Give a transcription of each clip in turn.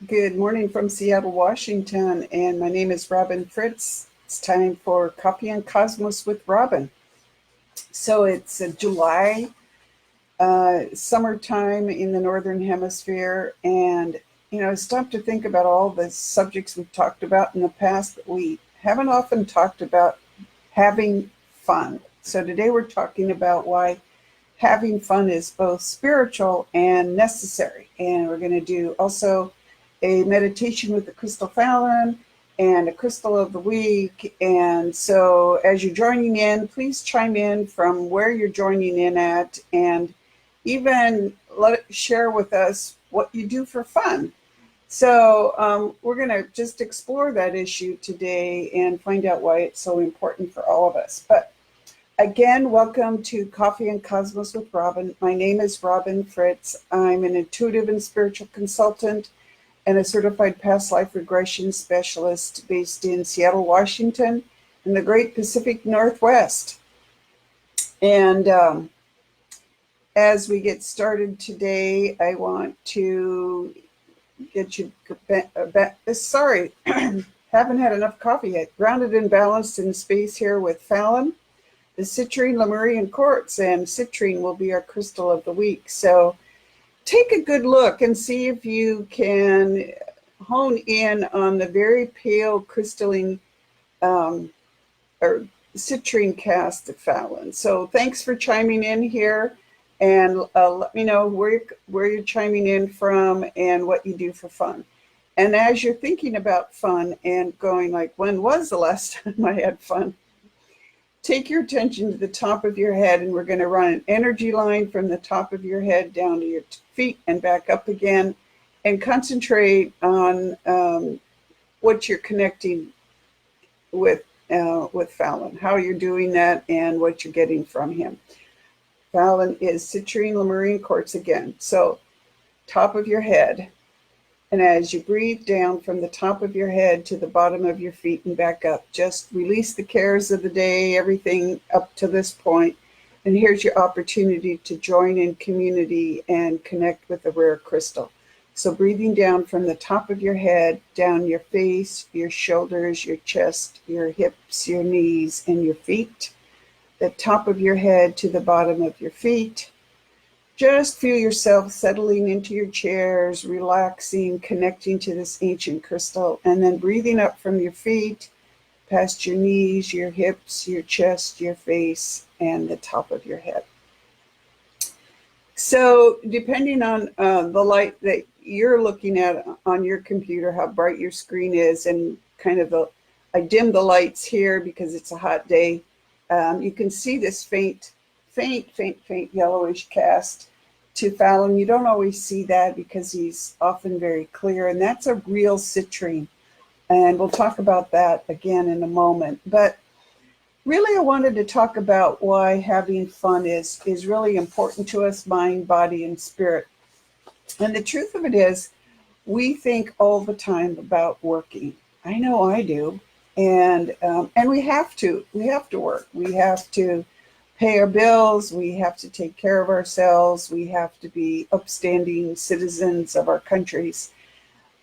Good morning from Seattle, Washington, and my name is Robin Fritz. It's time for Coffee and Cosmos with Robin. So it's July, summertime in the Northern Hemisphere, and I stopped to think about all the subjects we've talked about in the past, but we haven't often talked about having fun. So today we're talking about why having fun is both spiritual and necessary. And we're going to do also a meditation with the crystal Fallon and a crystal of the week. And so as you're joining in, please chime in from where you're joining in at, and even share with us what you do for fun. So we're going to just explore that issue today and find out why it's so important for all of us. But again, welcome to Coffee and Cosmos with Robin. My name is Robin Fritz. I'm an intuitive and spiritual consultant and a certified past life regression specialist based in Seattle, Washington, in the great Pacific Northwest. And as we get started today, I want to get you sorry, haven't had enough coffee yet. Grounded and balanced in space here with Fallon, the citrine, Lemurian quartz, and citrine will be our crystal of the week. So take a good look and see if you can hone in on the very pale crystalline or citrine cast of Fallon. So thanks for chiming in here, and let me know where you're chiming in from and what you do for fun. And as you're thinking about fun and going like, when was the last time I had fun? Take your attention to the top of your head, and we're going to run an energy line from the top of your head down to your feet and back up again, and concentrate on what you're connecting with Fallon, how you're doing that, and what you're getting from him. Fallon is citrine, Lemurian quartz again. So top of your head. And as you breathe down from the top of your head to the bottom of your feet and back up, just release the cares of the day, everything up to this point. And here's your opportunity to join in community and connect with the rare crystal. So breathing down from the top of your head, down your face, your shoulders, your chest, your hips, your knees, and your feet. The top of your head to the bottom of your feet. Just feel yourself settling into your chairs, relaxing, connecting to this ancient crystal, and then breathing up from your feet, past your knees, your hips, your chest, your face, and the top of your head. So depending on the light that you're looking at on your computer, how bright your screen is, and kind of I dim the lights here because it's a hot day. You can see this faint yellowish cast to Fallon. You don't always see that because he's often very clear, and that's a real citrine. And we'll talk about that again in a moment. But really, I wanted to talk about why having fun is really important to us, mind, body, and spirit. And the truth of it is, we think all the time about working. I know I do. And we have to work. We have to pay our bills. We have to take care of ourselves. We have to be upstanding citizens of our countries.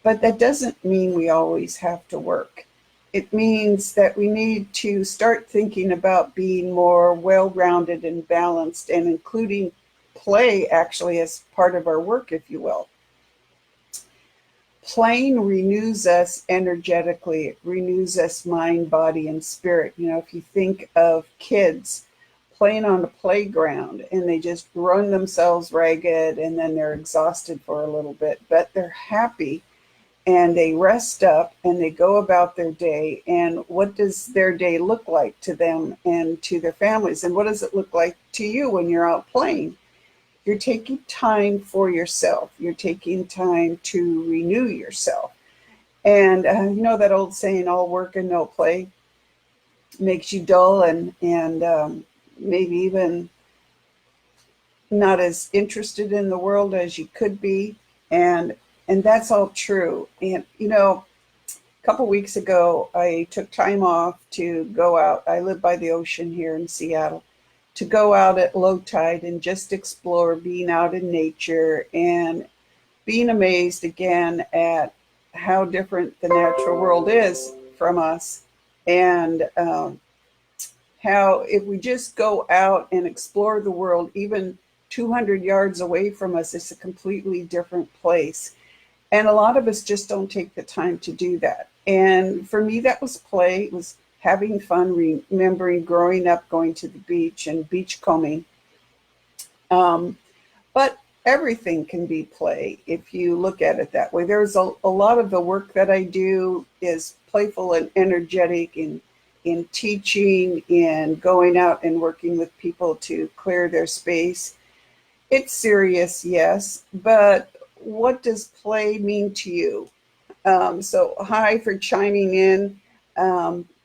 But that doesn't mean we always have to work. It means that we need to start thinking about being more well-rounded and balanced, and including play actually as part of our work, if you will. Playing renews us energetically. It renews us mind, body, and spirit. If you think of kids playing on a playground and they just run themselves ragged and then they're exhausted for a little bit, but they're happy and they rest up and they go about their day. And what does their day look like to them and to their families? And what does it look like to you when you're out playing? You're taking time for yourself. You're taking time to renew yourself. And that old saying, all work and no play makes you dull and maybe even not as interested in the world as you could be. And that's all true. And, a couple weeks ago, I took time off to go out. I live by the ocean here in Seattle. To go out at low tide and just explore being out in nature and being amazed again at how different the natural world is from us, and how if we just go out and explore the world, even 200 yards away from us, it's a completely different place. And a lot of us just don't take the time to do that. And for me, that was play. It was having fun, remembering growing up, going to the beach and beachcombing. Um, but everything can be play if you look at it that way. There's a lot of the work that I do is playful and energetic in teaching, in going out and working with people to clear their space. It's serious, yes, but what does play mean to you? So, hi for chiming in.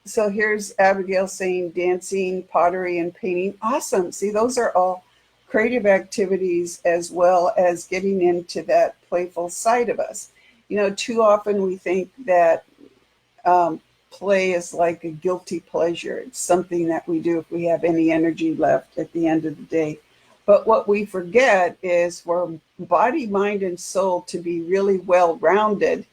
So, here's Abigail saying dancing, pottery, and painting. Awesome. See, those are all creative activities as well as getting into that playful side of us. You know, too often we think that play is like a guilty pleasure. It's something that we do if we have any energy left at the end of the day. But what we forget is for body, mind, and soul to be really well rounded,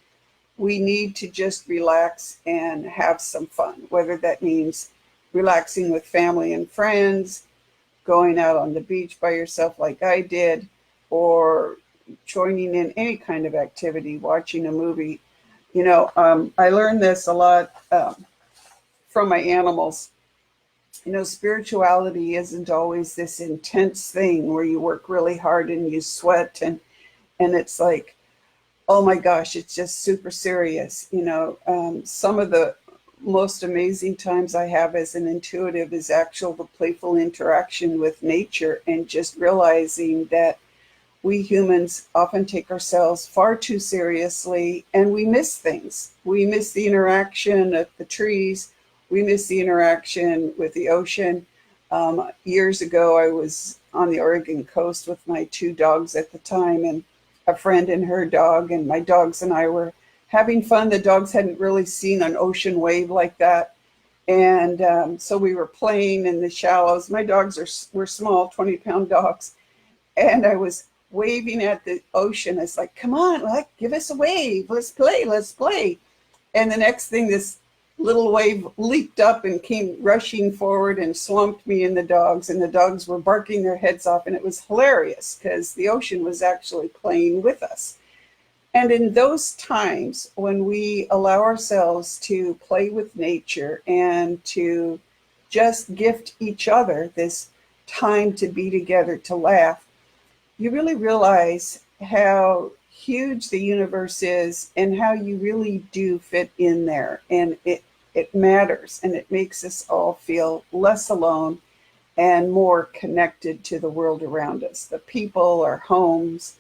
we need to just relax and have some fun, whether that means relaxing with family and friends, going out on the beach by yourself like I did, or joining in any kind of activity, watching a movie. I learned this a lot from my animals. Spirituality isn't always this intense thing where you work really hard and you sweat and it's like, oh my gosh, it's just super serious. Some of the most amazing times I have as an intuitive is actual the playful interaction with nature and just realizing that we humans often take ourselves far too seriously and we miss things. We miss the interaction of the trees. We miss the interaction with the ocean. Years ago, I was on the Oregon coast with my two dogs at the time, and a friend and her dog, and my dogs and I were having fun. The dogs hadn't really seen an ocean wave like that. And so we were playing in the shallows. My dogs were small, 20-pound dogs. And I was waving at the ocean. It's like, come on, like, give us a wave. Let's play, let's play. And the next thing, this little wave leaped up and came rushing forward and swamped me and the dogs. And the dogs were barking their heads off. And it was hilarious because the ocean was actually playing with us. And in those times when we allow ourselves to play with nature and to just gift each other this time to be together, to laugh, you really realize how huge the universe is and how you really do fit in there. And it matters, and it makes us all feel less alone and more connected to the world around us, the people, our homes,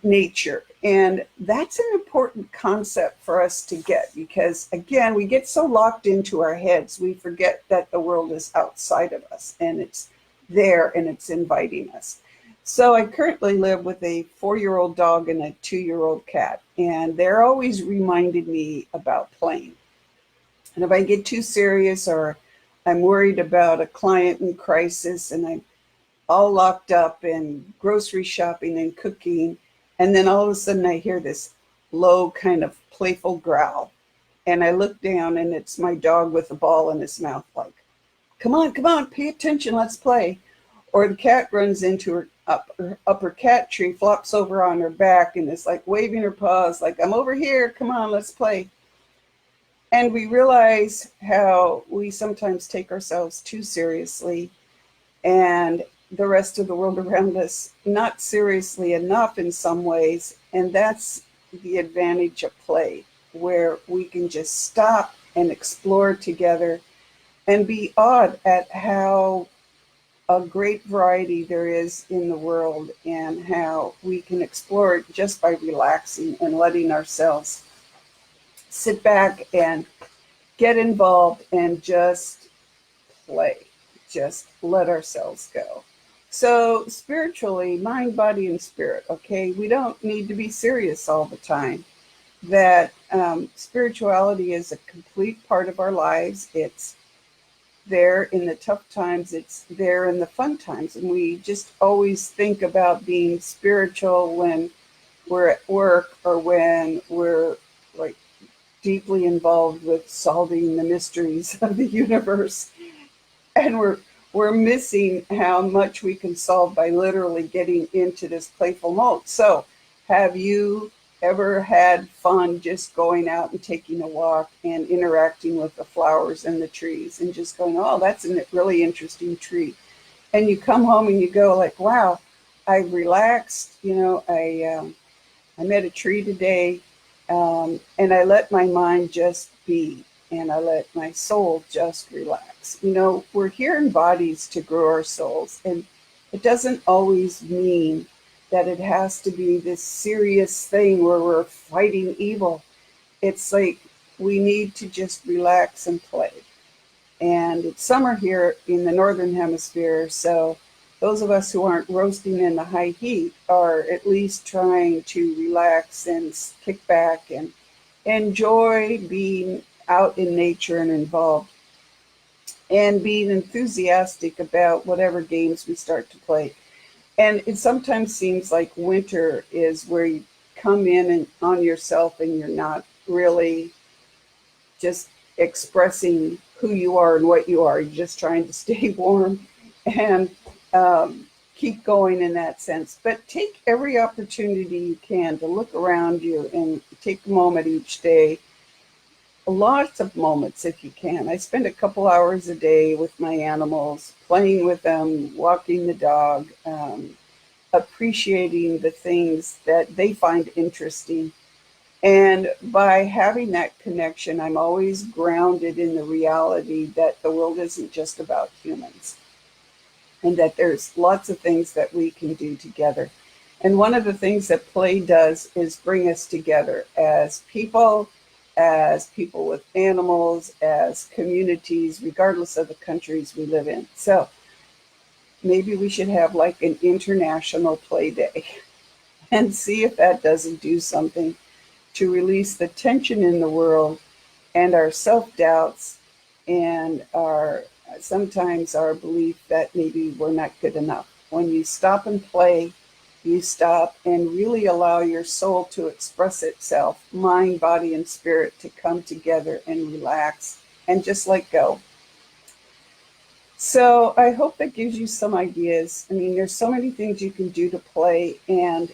nature. And that's an important concept for us to get because, again, we get so locked into our heads, we forget that the world is outside of us and it's there and it's inviting us. So I currently live with a 4-year-old dog and a 2-year-old cat, and they're always reminding me about playing. And if I get too serious or I'm worried about a client in crisis and I'm all locked up in grocery shopping and cooking, and then all of a sudden I hear this low kind of playful growl, and I look down and it's my dog with a ball in his mouth, like, come on, pay attention, let's play. Or the cat runs into her upper cat tree, flops over on her back, and is like waving her paws, like, I'm over here, come on, let's play. And we realize how we sometimes take ourselves too seriously and the rest of the world around us not seriously enough in some ways. And that's the advantage of play, where we can just stop and explore together and be awed at how a great variety there is in the world and how we can explore it just by relaxing and letting ourselves sit back and get involved and just play, just let ourselves go. So spiritually, mind, body, and spirit, okay, we don't need to be serious all the time. That spirituality is a complete part of our lives. It's there in the tough times, it's there in the fun times. And we just always think about being spiritual when we're at work or when we're like deeply involved with solving the mysteries of the universe, and we're missing how much we can solve by literally getting into this playful mode. So, have you ever had fun just going out and taking a walk and interacting with the flowers and the trees and just going, oh, that's a really interesting tree? And you come home and you go like, wow, I relaxed. I met a tree today, and I let my mind just be, and I let my soul just relax. We're here in bodies to grow our souls, and it doesn't always mean that it has to be this serious thing where we're fighting evil. It's like we need to just relax and play. And it's summer here in the northern hemisphere, so those of us who aren't roasting in the high heat are at least trying to relax and kick back and enjoy being out in nature and involved, and being enthusiastic about whatever games we start to play. And it sometimes seems like winter is where you come in and on yourself and you're not really just expressing who you are and what you are. You're just trying to stay warm and keep going in that sense. But take every opportunity you can to look around you and take a moment each day. Lots of moments if you can. I spend a couple hours a day with my animals, playing with them, walking the dog, appreciating the things that they find interesting. And by having that connection, I'm always grounded in the reality that the world isn't just about humans and that there's lots of things that we can do together. And one of the things that play does is bring us together as people with animals, as communities, regardless of the countries we live in. So maybe we should have like an international play day and see if that doesn't do something to release the tension in the world and our self doubts and our sometimes our belief that maybe we're not good enough. When you stop and play, you stop and really allow your soul to express itself, mind, body, and spirit to come together and relax and just let go. So I hope that gives you some ideas. I mean, there's so many things you can do to play, and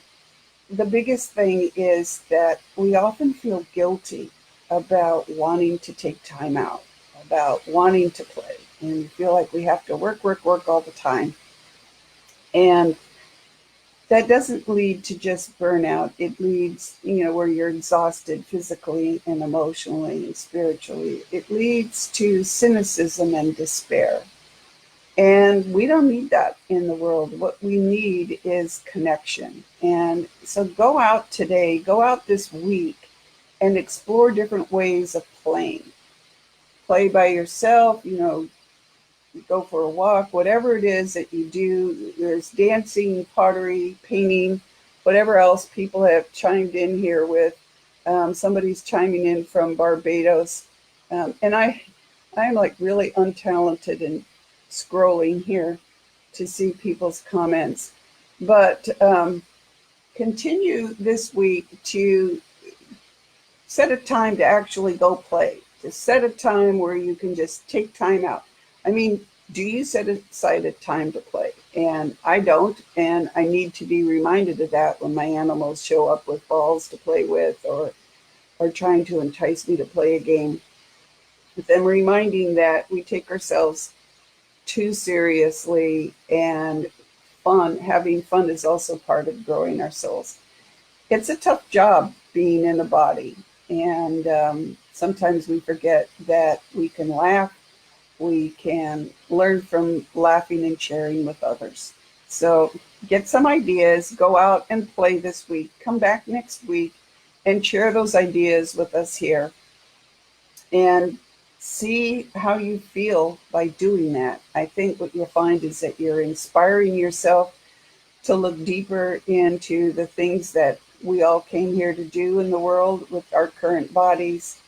the biggest thing is that we often feel guilty about wanting to take time out, about wanting to play, and we feel like we have to work, work, work all the time. And that doesn't lead to just burnout. It leads, where you're exhausted physically and emotionally and spiritually. It leads to cynicism and despair. And we don't need that in the world. What we need is connection. And so go out today, go out this week, and explore different ways of playing. Play by yourself, go for a walk, whatever it is that you do. There's dancing, pottery, painting, whatever else people have chimed in here with. Somebody's chiming in from Barbados. And I'm like really untalented and scrolling here to see people's comments. But continue this week to set a time to actually go play, to set a time where you can just take time out. I mean, do you set aside a time to play? And I don't, and I need to be reminded of that when my animals show up with balls to play with or trying to entice me to play a game. With them reminding that we take ourselves too seriously, and having fun is also part of growing our souls. It's a tough job being in a body, and sometimes we forget that we can laugh, we can learn from laughing and sharing with others. So get some ideas, go out and play this week, come back next week and share those ideas with us here, and see how you feel by doing that. I think what you'll find is that you're inspiring yourself to look deeper into the things that we all came here to do in the world with our current bodies,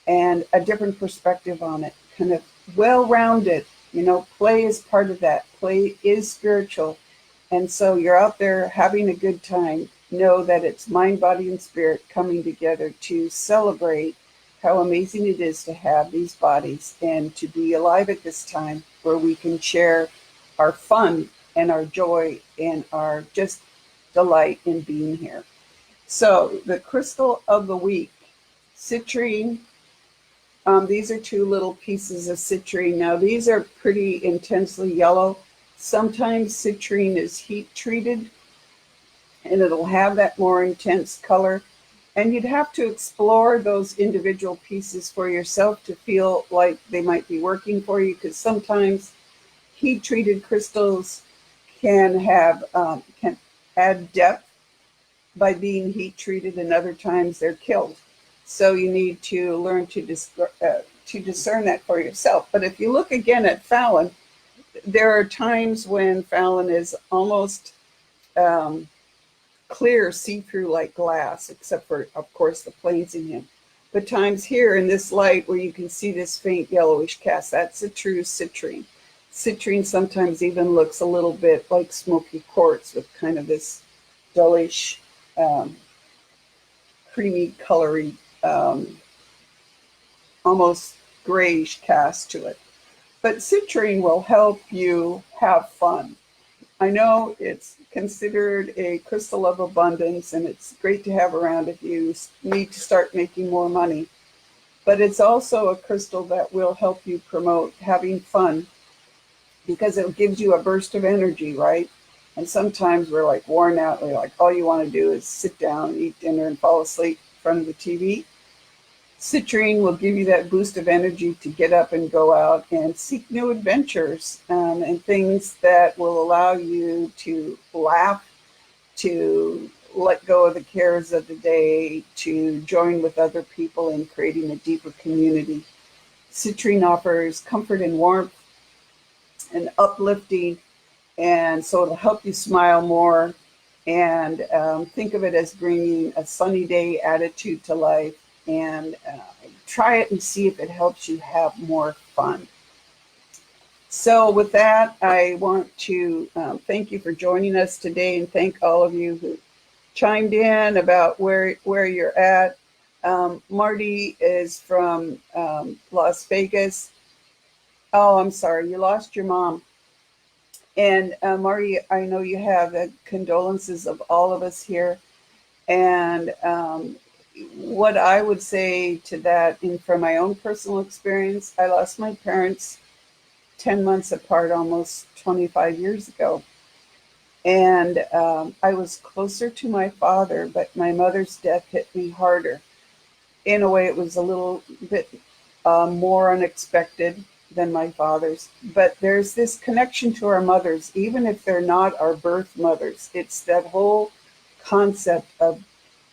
and a different perspective on it, kind of well-rounded. Play is part of that. Play is spiritual. And so you're out there having a good time. know that it's mind, body, and spirit coming together to celebrate how amazing it is to have these bodies and to be alive at this time where we can share our fun and our joy and our just delight in being here. So, the crystal of the week, citrine. These are two little pieces of citrine. Now, these are pretty intensely yellow. Sometimes citrine is heat treated and it'll have that more intense color. And you'd have to explore those individual pieces for yourself to feel like they might be working for you, because sometimes heat treated crystals can add depth by being heat treated, and other times they're killed. So you need to learn to discern that for yourself. But if you look again at Fallon, there are times when Fallon is almost um, clear, see-through like glass, except for, of course, the planes in him. But times here in this light where you can see this faint yellowish cast, that's a true citrine. Citrine sometimes even looks a little bit like smoky quartz with kind of this dullish, um, creamy, colory, um, almost grayish cast to it. But citrine will help you have fun. I know it's considered a crystal of abundance and it's great to have around if you need to start making more money. But it's also a crystal that will help you promote having fun because it gives you a burst of energy, right? And sometimes we're like worn out. We're like, all you want to do is sit down, eat dinner, and fall asleep in front of the TV. Citrine will give you that boost of energy to get up and go out and seek new adventures and things that will allow you to laugh, to let go of the cares of the day, to join with other people in creating a deeper community. Citrine offers comfort and warmth and uplifting, and so it'll help you smile more and think of it as bringing a sunny day attitude to life, and try it and see if it helps you have more fun. So with that, I want to thank you for joining us today and thank all of you who chimed in about where you're at. Marty is from Las Vegas. Oh, I'm sorry, you lost your mom. And Marty, I know you have the condolences of all of us here. And what I would say to that, and from my own personal experience, I lost my parents 10 months apart almost 25 years ago. And I was closer to my father, but my mother's death hit me harder. In a way, it was a little bit more unexpected than my father's. But there's this connection to our mothers, even if they're not our birth mothers. It's that whole concept of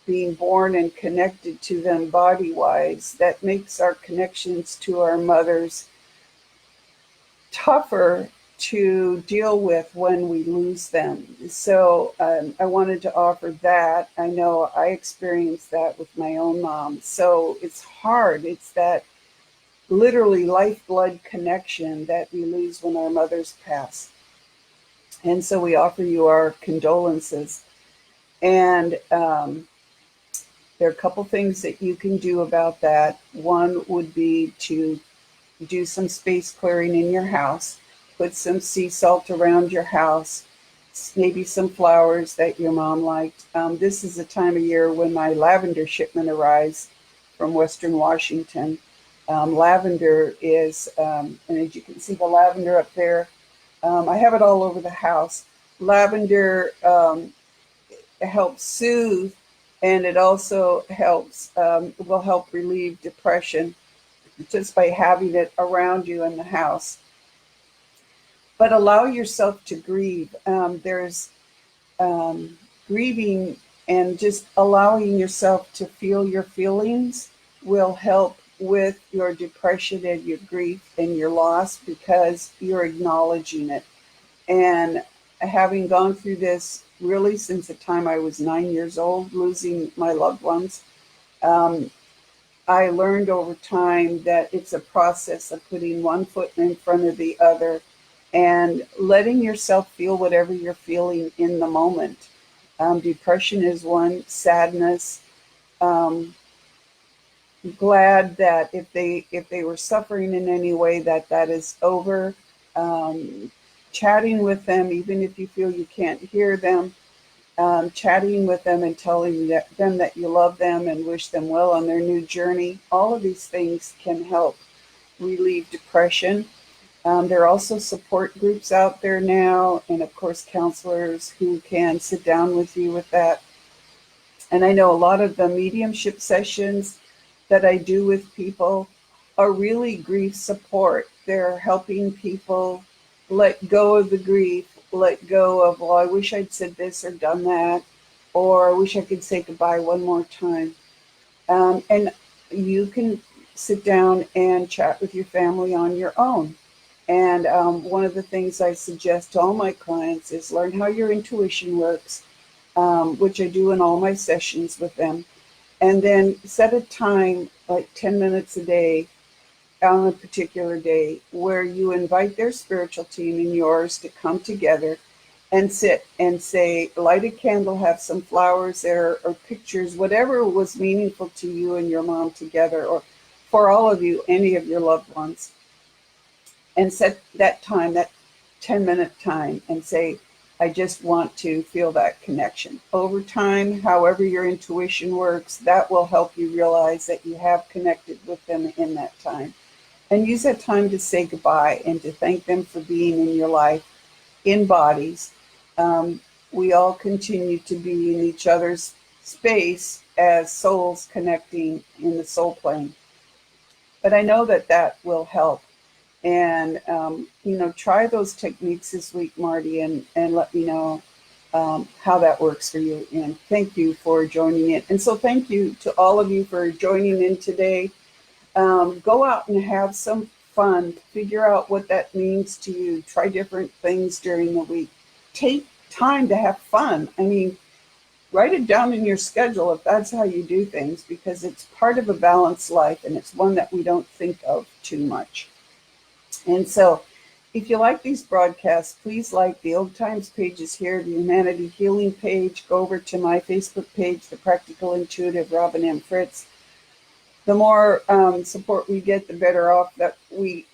being born and connected to them body-wise that makes our connections to our mothers tougher to deal with when we lose them. So I wanted to offer that. I know I experienced that with my own mom. So it's hard. It's that literally lifeblood connection that we lose when our mothers pass. And so we offer you our condolences. And there are a couple things that you can do about that. One would be to do some space clearing in your house, put some sea salt around your house, maybe some flowers that your mom liked. This is the time of year when my lavender shipment arrives from Western Washington. Lavender is, and as you can see the lavender up there, I have it all over the house. Lavender helps soothe, and it also will help relieve depression just by having it around you in the house. But allow yourself to grieve. There's grieving, and just allowing yourself to feel your feelings will help with your depression and your grief and your loss, because you're acknowledging it. And having gone through this really since the time I was 9 years old, losing my loved ones, I learned over time that it's a process of putting one foot in front of the other and letting yourself feel whatever you're feeling in the moment. Depression is one, sadness. Um, Glad that if they were suffering in any way, that is over. Um, Chatting with them, even if you feel you can't hear them, chatting with them and telling them that you love them and wish them well on their new journey. All of these things can help relieve depression. There are also support groups out there now, and of course, counselors who can sit down with you with that. And I know a lot of the mediumship sessions that I do with people are really grief support. They're helping people let go of the grief, let go of, well, I wish I'd said this or done that, or I wish I could say goodbye one more time. And you can sit down and chat with your family on your own. And one of the things I suggest to all my clients is learn how your intuition works, which I do in all my sessions with them. And then set a time, like 10 minutes a day, on a particular day, where you invite their spiritual team and yours to come together and sit and say, light a candle, have some flowers there, or pictures, whatever was meaningful to you and your mom together, or for all of you, any of your loved ones, and set that time, that 10-minute time, and say, I just want to feel that connection. Over time, however your intuition works, that will help you realize that you have connected with them in that time. And use that time to say goodbye and to thank them for being in your life in bodies. Um, we all continue to be in each other's space as souls connecting in the soul plane. But I know that that will help. And, try those techniques this week, Marty, and let me know how that works for you. And thank you for joining in. And so thank you to all of you for joining in today. Go out and have some fun. Figure out what that means to you. Try different things during the week. Take time to have fun. I mean, write it down in your schedule if that's how you do things, because it's part of a balanced life, and it's one that we don't think of too much. And so if you like these broadcasts, please like the Old Times pages here, the Humanity Healing page. Go over to my Facebook page, The Practical Intuitive, Robin M. Fritz. The more support we get, the better off that we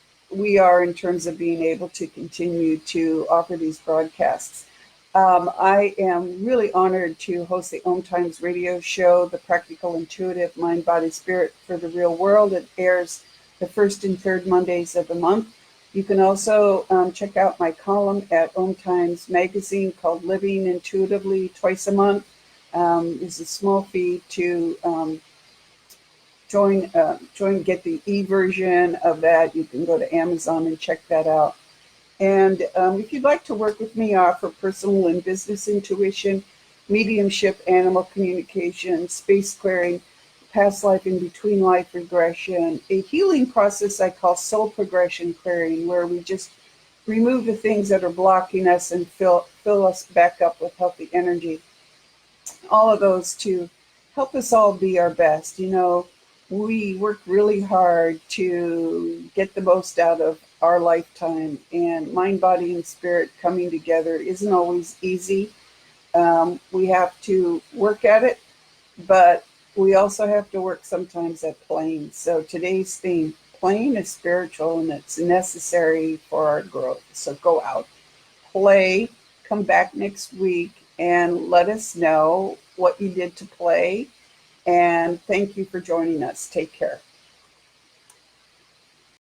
are in terms of being able to continue to offer these broadcasts. I am really honored to host the Om Times radio show, The Practical Intuitive, Mind, Body, Spirit for the Real World. It airs the first and third Mondays of the month. You can also check out my column at Om Times magazine called Living Intuitively twice a month. There's a small fee to get the e-version of that. You can go to Amazon and check that out. And if you'd like to work with me, I offer personal and business intuition, mediumship, animal communication, space clearing, past life and between life regression, a healing process I call soul progression clearing, where we just remove the things that are blocking us and fill us back up with healthy energy. All of those to help us all be our best. We work really hard to get the most out of our lifetime, and mind, body, and spirit coming together isn't always easy. We have to work at it, but we also have to work sometimes at playing. So today's theme, playing is spiritual, and it's necessary for our growth. So go out, play, come back next week, and let us know what you did to play. And thank you for joining us. Take care.